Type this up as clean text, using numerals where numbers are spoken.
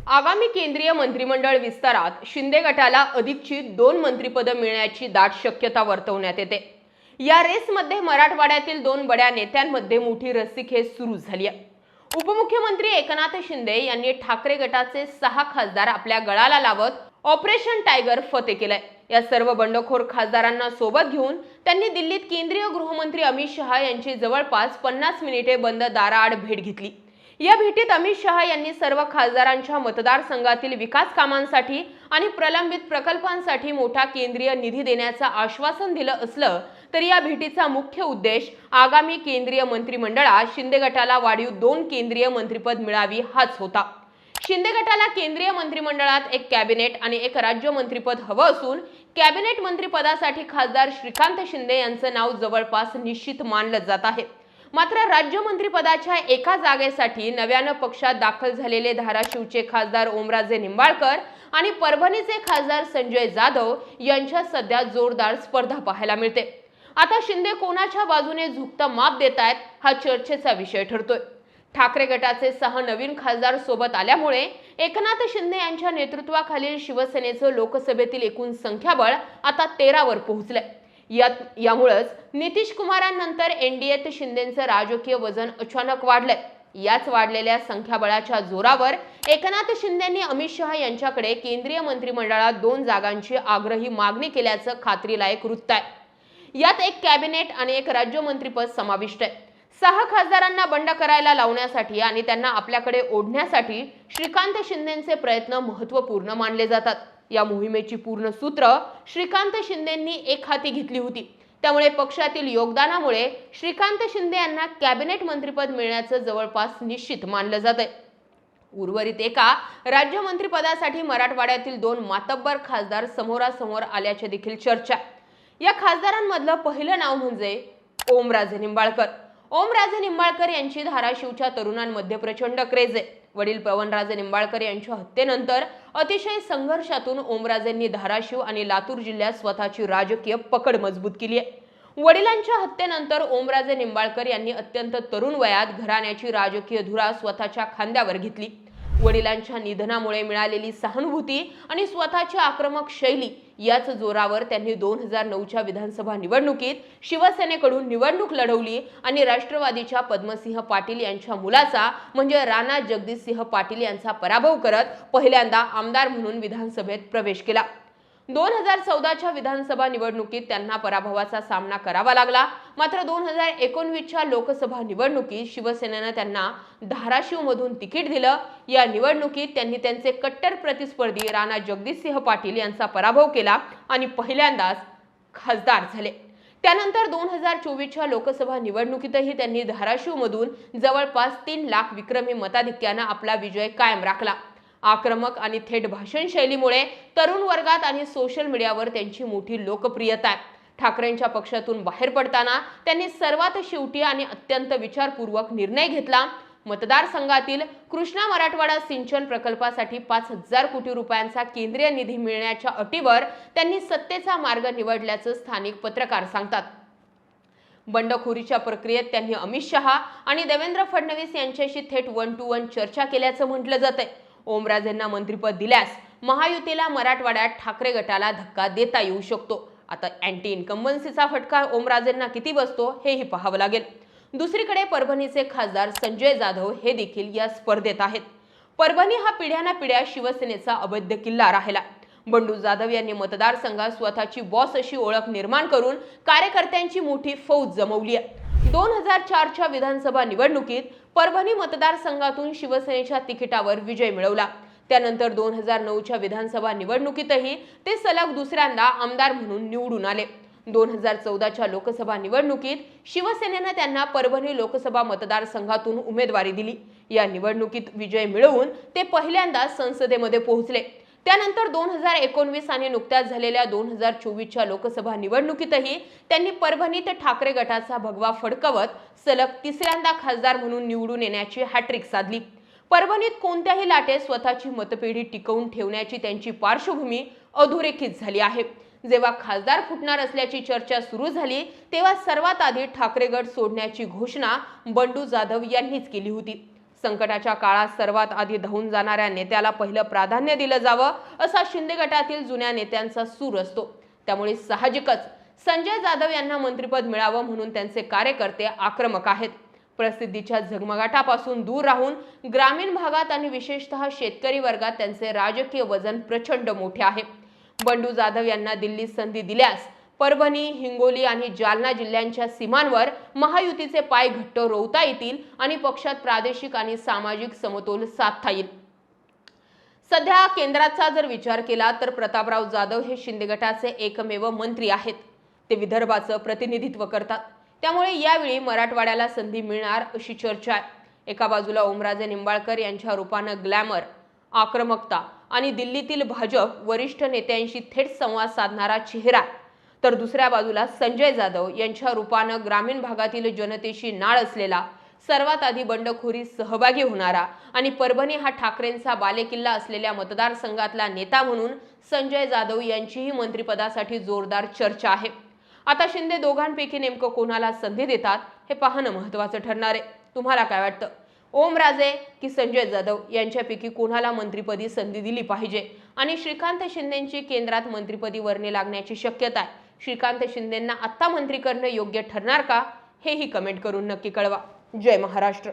आगामी केंद्रीय मंत्रिमंडळ विस्तारात शिंदे गटाला अधिकची 2 मंत्रिपदं मिळण्याची दाट शक्यता वर्तवण्यात येते। या रेसमध्ये मराठवाड्यातील 2 बड्या नेत्यांमध्ये मोठी रस्सीखेच सुरू झाली आहे। उपमुख्यमंत्री एकनाथ शिंदे यांनी ठाकरे गटाचे 6 खासदार आपल्या गळाला लावत ऑपरेशन टायगर फते केलंय। या सर्व बंडखोर खासदारांना सोबत घेऊन त्यांनी दिल्लीत केंद्रीय गृहमंत्री अमित शहा यांची जवळपास 50 मिनिटे बंद दाराआड भेट घेतली। या भेटीत अमित शहा यांनी सर्व खासदारांच्या मतदारसंघातील विकास कामांसाठी आणि प्रलंबित प्रकल्पांसाठी मोठा केंद्रीय निधी देण्याचं आश्वासन दिलं असलं तरी या भेटीचा मुख्य उद्देश आगामी केंद्रीय मंत्रिमंडळात शिंदे गटाला वाढीव 2 केंद्रीय मंत्रिपद मिळावी हाच होता। शिंदे गटाला केंद्रीय मंत्रिमंडळात एक कॅबिनेट आणि एक राज्य मंत्रिपद हवं असून कॅबिनेट मंत्रिपदासाठी खासदार श्रीकांत शिंदे यांचं नाव जवळपास निश्चित मानलं जात आहे। मात्र राज्य मंत्रिपदाच्या एका जागेसाठी नव्यानं पक्षात दाखल झालेले धाराशिवचे खासदार ओमराजे निंबाळकर आणि परभणीचे खासदार संजय जाधव यांच्यात सध्या जोरदार स्पर्धा पाहायला मिळते। आता शिंदे कोणाच्या बाजूने झुकतं माप देतायत हा चर्चेचा विषय ठरतोय। ठाकरे गटाचे 6 नवीन खासदार सोबत आल्यामुळे एकनाथ शिंदे यांच्या नेतृत्वाखालील शिवसेनेचं लोकसभेतील एकूण संख्याबळ आता 13 वर पोहोचलंय। यामुळेच नितीश कुमारांनंतर एनडीएत शिंदेंचं राजकीय वजन अचानक वाढलंय। याच वाढलेल्या संख्याबळाच्या जोरावर एकनाथ शिंदेंनी अमित शहा यांच्याकडे केंद्रीय मंत्रिमंडळात 2 जागांची आग्रही मागणी केल्याचं खात्रीलायक वृत्त आहे। यात एक कॅबिनेट आणि एक राज्य मंत्रिपद समाविष्ट आहे। 6 खासदारांना बंड करायला लावण्यासाठी आणि त्यांना आपल्याकडे ओढण्यासाठी श्रीकांत शिंदेंचे प्रयत्न महत्त्वपूर्ण मानले जातात। या मोहिमेची पूर्ण सूत्र श्रीकांत शिंदेंनी एक हाती घेतली होती। त्यामुळे पक्षातील योगदानामुळे श्रीकांत शिंदे यांना कॅबिनेट मंत्रिपद मिळण्याचं जवळपास निश्चित मानलं जातंय। उर्वरित एका राज्य मंत्रिपदासाठी मराठवाड्यातील 2 मातब्बर खासदार समोरासमोर आल्याची देखील चर्चा। या खासदारांमधलं पहिलं नाव म्हणजे ओमराजे निंबाळकर। ओमराजे निंबाळकर यांची धाराशिवच्या तरुणांमध्ये प्रचंड क्रेज आहे। वडील पवनराजे निंबाळकर यांच्या हत्येनंतर अतिशय संघर्षातून ओमराजेंनी धाराशिव आणि लातूर जिल्ह्यात स्वतःची राजकीय पकड मजबूत केली आहे। वडिलांच्या हत्येनंतर ओमराजे निंबाळकर यांनी अत्यंत तरुण वयात घराण्याची राजकीय धुरा स्वतःच्या खांद्यावर घेतली। वडिलांच्या निधनामुळे मिळालेली सहानुभूती आणि स्वतःची आक्रमक शैली याच जोरावर त्यांनी 2009च्या विधानसभा निवडणुकीत शिवसेनेकडून निवडणूक लढवली आणि राष्ट्रवादीच्या पद्मसिंह पाटील यांच्या मुलाचा म्हणजे राणा जगदीशसिंह पाटील यांचा पराभव करत पहिल्यांदा आमदार म्हणून विधानसभेत प्रवेश केला। 2014च्या विधानसभा निवडणुकीत त्यांना पराभवाचा सामना करावा लागला। मात्र 2019च्या लोकसभा निवडणुकीत शिवसेनेने त्यांना धाराशिवमधून तिकीट दिलं। या निवडणुकीत त्यांनी त्यांचे कट्टर प्रतिस्पर्धी राणा जगदीशसिंह पाटील यांचा पराभव केला आणि पहिल्यांदाच खासदार झाले। त्यानंतर 2024च्या लोकसभा निवडणुकीतही त्यांनी धाराशिवमधून जवळपास 3 लाख विक्रमी मताधिक्याने आपला विजय कायम राखला। आक्रमक आणि थेट भाषण शैलीमुळे तरुण वर्गात आणि सोशल मीडियावर त्यांची मोठी लोकप्रियता आहे। ठाकरेंच्या पक्षातून बाहेर पडताना त्यांनी सर्वात शेवटी आणि अत्यंत विचारपूर्वक निर्णय घेतला। मतदारसंघातील कृष्णा मराठवाडा सिंचन प्रकल्पासाठी 5000 कोटी रुपयांचा केंद्रीय निधी मिळण्याच्या अटीवर त्यांनी सत्तेचा मार्ग निवडल्याचं स्थानिक पत्रकार सांगतात। बंडखोरीच्या प्रक्रियेत त्यांनी अमित शहा आणि देवेंद्र फडणवीस यांच्याशी थेट 1 to 1 चर्चा केल्याचं म्हटलं जातंय। ओमराजेंना मंत्रिपद दिल्यास महायुतीला मराठवाड्यात ठाकरे गटाला धक्का देता येऊ शकतो। आता अँटी इन्कम्बन्सीचा फटका ओमराजेंना किती बसतो हेही पाहावं लागेल। दुसरीकडे परभणीचे खासदार संजय जाधव हे देखील या स्पर्धेत आहेत। परभणी हा पिढ्यानपिढ्या शिवसेनेचा अवैध किल्ला राहिला। बंडू जाधव यांनी मतदारसंघात स्वतःची बॉस अशी ओळख निर्माण करून कार्यकर्त्यांची मोठी फौज जमवली आहे। 2004च्या विधानसभा निवडणुकीत परभणी मतदारसंघातून शिवसेनेच्या तिकिटावर विजय मिळवला। त्यानंतर 2009च्या विधानसभा निवडणुकीतही ते सलग दुसऱ्यांदा आमदार म्हणून निवडून आले। 2014च्या लोकसभा निवडणुकीत शिवसेनेने त्यांना परभणी लोकसभा मतदारसंघातून उमेदवारी दिली। या निवडणुकीत विजय मिळवून ते पहिल्यांदा संसदेमध्ये पोहोचले। त्यानंतर 2019 आणि नुकत्याच झालेल्या 2024च्या लोकसभा निवडणुकीतही त्यांनी परभणीत ठाकरे गटाचा भगवा फडकवत सलग तिसऱ्यांदा खासदार म्हणून निवडून येण्याची हॅट्रिक साधली। परभणीत कोणत्याही लाटेत स्वतःची मतपेढी टिकवून ठेवण्याची त्यांची पार्श्वभूमी अधोरेखित झाली आहे। जेव्हा खासदार फुटणार असल्याची चर्चा सुरू झाली तेव्हा सर्वात आधी ठाकरे गट सोडण्याची घोषणा बंडू जाधव यांनीच केली होती। संकटाच्या काळात सर्वात आधी धावून जाणाऱ्या नेत्याला पहिलं प्राधान्य दिलं जावं असा शिंदे गटातील जुन्या नेत्यांचा सूर असतो। त्यामुळे साहजिकच संजय जाधव यांना मंत्रिपद मिळावं म्हणून त्यांचे कार्यकर्ते आक्रमक आहेत। प्रसिद्धीच्या झगमगाटापासून दूर राहून ग्रामीण भागात आणि विशेषतः शेतकरी वर्गात त्यांचे राजकीय वजन प्रचंड मोठे आहे। बंडू जाधव यांना दिल्लीत संधी दिल्यास परभणी, हिंगोली आणि जालना जिल्ह्यांच्या सीमांवर महायुतीचे पाय घट्ट रोवता येतील आणि पक्षात प्रादेशिक आणि सामाजिक समतोल साधता येईल। सध्या केंद्राचा जर विचार केला तर प्रतापराव जाधव हे शिंदे गटाचे एकमेव मंत्री आहेत। ते विदर्भाचं प्रतिनिधित्व करतात, त्यामुळे यावेळी मराठवाड्याला संधी मिळणार अशी चर्चा आहे। एका बाजूला ओमराजे निंबाळकर यांच्या रूपानं ग्लॅमर, आक्रमकता आणि दिल्लीतील भाजप वरिष्ठ नेत्यांशी थेट संवाद साधणारा चेहरा, तर दुसऱ्या बाजूला संजय जाधव यांच्या रूपानं ग्रामीण भागातील जनतेशी नाळ असलेला, सर्वात आधी बंडखोरी सहभागी होणारा आणि परभणी हा ठाकरेंचा बालेकिल्ला असलेल्या मतदारसंघातला नेता म्हणून संजय जाधव यांचीही मंत्रिपदासाठी जोरदार चर्चा आहे। आता शिंदे दोघांपैकी नेमकं कोणाला संधी देतात हे पाहणं महत्त्वाचं ठरणार आहे। तुम्हाला काय वाटतं? ओमराजे की संजय जाधव यांच्यापैकी कोणाला मंत्रिपदी संधी दिली पाहिजे आणि श्रीकांत शिंदेंची केंद्रात मंत्रिपदी वर्णी लागण्याची शक्यता आहे? श्रीकांत शिंदेंना आत्ता मंत्री करणं योग्य ठरणार का? हेही कमेंट करून नक्की कळवा। जय महाराष्ट्र।